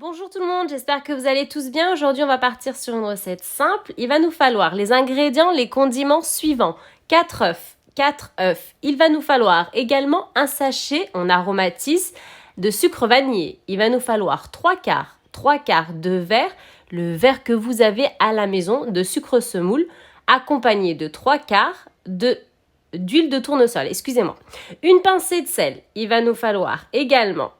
Bonjour tout le monde, j'espère que vous allez tous bien. Aujourd'hui, on va partir sur une recette simple. Il va nous falloir les ingrédients, les condiments suivants. 4 œufs. 4 œufs. Il va nous falloir également un sachet, on aromatise, de sucre vanillé. Il va nous falloir 3 quarts de verre, le verre que vous avez à la maison de sucre semoule, accompagné de 3 quarts d'huile de tournesol, excusez-moi. Une pincée de sel. Il va nous falloir également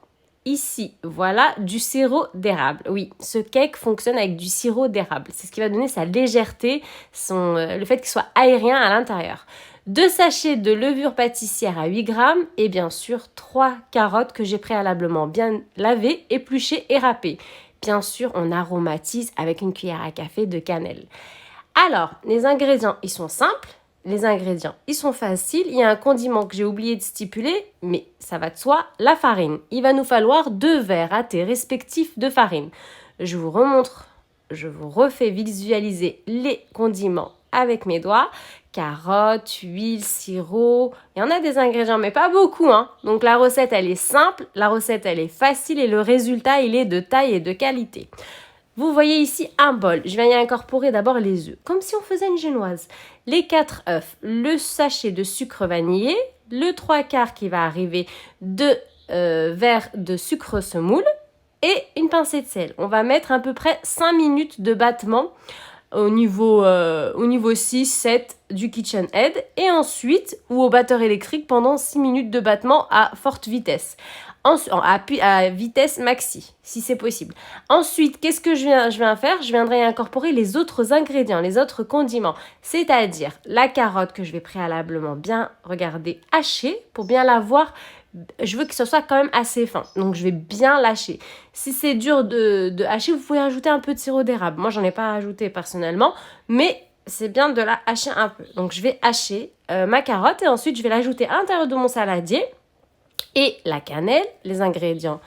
ici, voilà, du sirop d'érable. Oui, ce cake fonctionne avec du sirop d'érable. C'est ce qui va donner sa légèreté, le fait qu'il soit aérien à l'intérieur. 2 sachets de levure pâtissière à 8 grammes et bien sûr 3 carottes que j'ai préalablement bien lavées, épluchées et râpées. Bien sûr, on aromatise avec une cuillère à café de cannelle. Alors, les ingrédients, ils sont simples. Les ingrédients, ils sont faciles. Il y a un condiment que j'ai oublié de stipuler, mais ça va de soi, la farine. Il va nous falloir 2 verres à thé respectifs de farine. Je vous remontre, je vous refais visualiser les condiments avec mes doigts. Carottes, huile, sirop. Il y en a des ingrédients, mais pas beaucoup, hein. Donc la recette, elle est simple, la recette, elle est facile et le résultat, il est de taille et de qualité. Vous voyez ici un bol. Je vais y incorporer d'abord les œufs, comme si on faisait une génoise. Les 4 œufs, le sachet de sucre vanillé, le 3 quarts qui va arriver de verre de sucre semoule et une pincée de sel. On va mettre à peu près 5 minutes de battement au niveau 6-7 du KitchenAid et ensuite, ou au batteur électrique pendant 6 minutes de battement à forte vitesse. À vitesse maxi, si c'est possible. Ensuite, qu'est-ce que je viens faire? Je viendrai incorporer les autres ingrédients, les autres condiments, c'est-à-dire la carotte que je vais préalablement bien, regardez, hacher pour bien la voir. Je veux que ce soit quand même assez fin, donc je vais bien lâcher. Si c'est dur de hacher, vous pouvez ajouter un peu de sirop d'érable. Moi, j'en ai pas ajouté personnellement, mais c'est bien de la hacher un peu. Donc, je vais hacher ma carotte et ensuite, je vais l'ajouter à l'intérieur de mon saladier. Et la cannelle, les ingrédients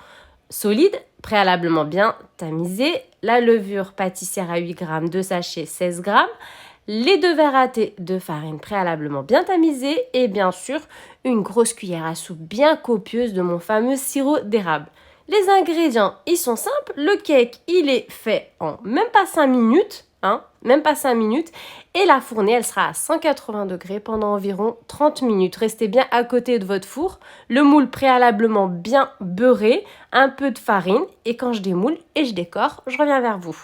solides, préalablement bien tamisés, la levure pâtissière à 8 grammes, 2 sachets, 16 grammes, les 2 verres à thé de farine préalablement bien tamisés et bien sûr une grosse cuillère à soupe bien copieuse de mon fameux sirop d'érable. Les ingrédients, ils sont simples, le cake, il est fait en même pas 5 minutes. Même pas 5 minutes. Et la fournée, elle sera à 180 degrés pendant environ 30 minutes. Restez bien à côté de votre four. Le moule préalablement bien beurré, un peu de farine. Et quand je démoule et je décore, je reviens vers vous.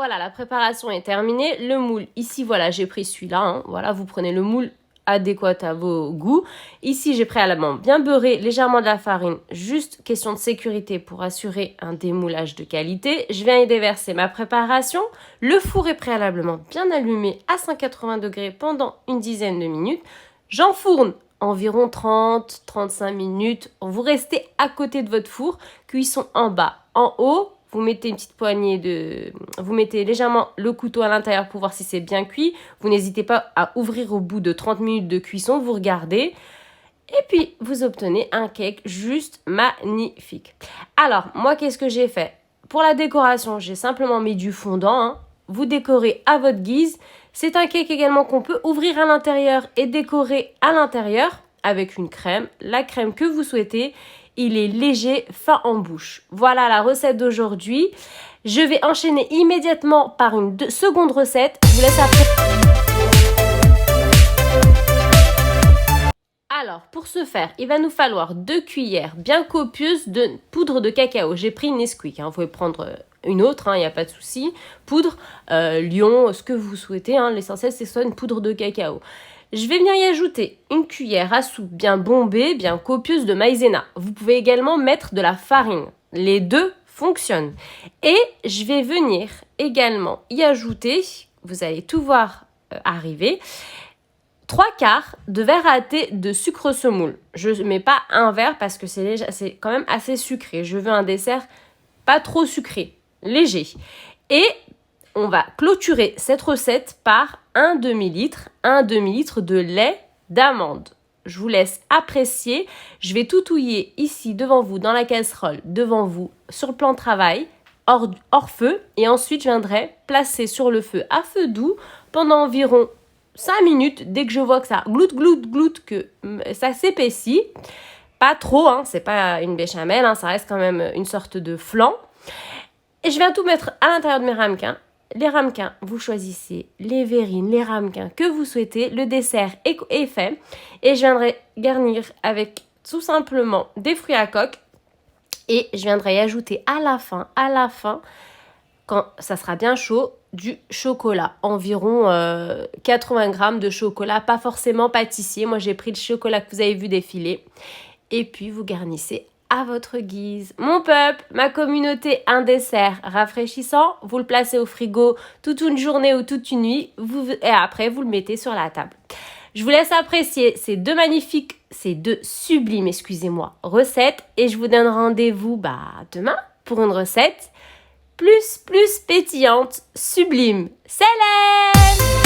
voilà, la préparation est terminée. Le moule, ici, voilà, j'ai pris celui-là. Hein. Voilà, vous prenez le moule adéquat à vos goûts. Ici, j'ai préalablement bien beurré légèrement de la farine, juste question de sécurité pour assurer un démoulage de qualité. Je viens y déverser ma préparation. Le four est préalablement bien allumé à 180 degrés pendant une dizaine de minutes. J'enfourne environ 30-35 minutes. Vous restez à côté de votre four, cuisson en bas, en haut. Vous mettez une petite poignée vous mettez légèrement le couteau à l'intérieur pour voir si c'est bien cuit. Vous n'hésitez pas à ouvrir au bout de 30 minutes de cuisson. Vous regardez. Et puis, vous obtenez un cake juste magnifique. Alors, moi, qu'est-ce que j'ai fait? Pour la décoration, j'ai simplement mis du fondant. Hein. Vous décorez à votre guise. C'est un cake également qu'on peut ouvrir à l'intérieur et décorer à l'intérieur avec une crème. La crème que vous souhaitez. Il est léger, fin en bouche. Voilà la recette d'aujourd'hui. Je vais enchaîner immédiatement par une seconde recette. Je vous laisse après. Alors, pour ce faire, il va nous falloir 2 cuillères bien copieuses de poudre de cacao. J'ai pris une Nesquik. Vous pouvez prendre une autre, il n'y a pas de souci. Poudre, Lion, ce que vous souhaitez. L'essentiel, c'est que ce soit une poudre de cacao. Je vais venir y ajouter une cuillère à soupe bien bombée, bien copieuse de maïzena. Vous pouvez également mettre de la farine. Les deux fonctionnent. Et je vais venir également y ajouter, vous allez tout voir arriver, 3/4 de verre à thé de sucre semoule. Je ne mets pas un verre parce que c'est quand même assez sucré. Je veux un dessert pas trop sucré, léger. Et on va clôturer cette recette par un demi-litre de lait d'amande. Je vous laisse apprécier. Je vais tout touiller ici devant vous dans la casserole, devant vous sur le plan de travail, hors feu. Et ensuite, je viendrai placer sur le feu à feu doux pendant environ 5 minutes. Dès que je vois que ça gloute, que ça s'épaissit. Pas trop, c'est pas une béchamel, ça reste quand même une sorte de flan. Et je viens tout mettre à l'intérieur de mes ramequins. Les ramequins, vous choisissez les verrines, les ramequins que vous souhaitez. Le dessert est fait. Et je viendrai garnir avec tout simplement des fruits à coque. Et je viendrai y ajouter à la fin, quand ça sera bien chaud, du chocolat. Environ 80 grammes de chocolat, pas forcément pâtissier. Moi, j'ai pris le chocolat que vous avez vu défiler. Et puis, vous garnissez à votre guise. Mon peuple, ma communauté, un dessert rafraîchissant, vous le placez au frigo toute une journée ou toute une nuit et après vous le mettez sur la table. Je vous laisse apprécier ces deux sublimes, recettes et je vous donne rendez-vous demain pour une recette plus pétillante, sublime. Salam!